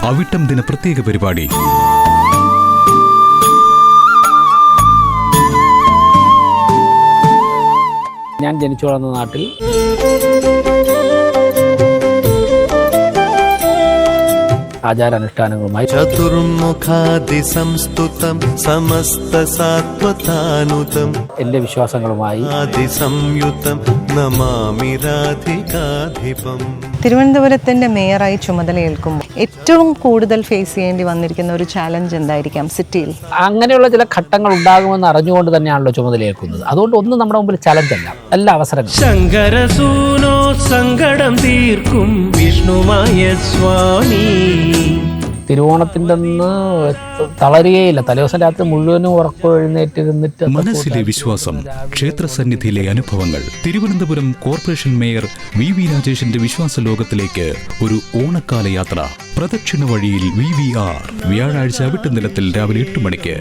അവിട്ടം ദിന പ്രത്യേക പരിപാടി. ഞാൻ ജനിച്ചു വളർന്ന നാട്ടിൽ ആചാരാനുഷ്ഠാനങ്ങളുമായി ചതുർമുഖാദി സംസ്തുതം സമസ്ത സാത്വതാനുതം എൻ്റെ വിശ്വാസങ്ങളുമായി ആദിസംയുതം നമാമി രാധികാധിപം. തിരുവനന്തപുരത്തിൻ്റെ മേയറായി ചുമതലയേൽക്കുമ്പോൾ ഏറ്റവും കൂടുതൽ ഫേസ് ചെയ്യേണ്ടി വന്നിരിക്കുന്ന ഒരു ചാലഞ്ച് എന്തായിരിക്കാം സിറ്റിയിൽ? അങ്ങനെയുള്ള ചില ഘട്ടങ്ങൾ ഉണ്ടാകുമെന്ന് അറിഞ്ഞുകൊണ്ട് തന്നെയാണല്ലോ ചുമതലയേൽക്കുന്നത്. അതുകൊണ്ട് ഒന്നും നമ്മുടെ മുമ്പിൽ ചലഞ്ചല്ല, എല്ലാ അവസരങ്ങളും. ശങ്കരസൂനോ സങ്കടം തീർക്കും വിഷ്ണുമായ സ്വാമി. തിരുവോണത്തിൻ്റെ അന്ന് തളരുകയില്ല. തലേദിവസം രാത്രി മുഴുവനും ഉറക്കം എഴുന്നേറ്റിരുന്നിട്ട് മനസ്സിലെ വിശ്വാസം, ക്ഷേത്രസന്നിധിയിലെ അനുഭവങ്ങൾ. തിരുവനന്തപുരം കോർപ്പറേഷൻ മേയർ വി രാജേഷിന്റെ വിശ്വാസ ലോകത്തിലേക്ക് ഒരു ഓണക്കാല യാത്ര. പ്രദക്ഷിണ വഴിയിൽ VVR വ്യാഴാഴ്ച വിട്ടുനിലത്തിൽ രാവിലെ 8 മണിക്ക്.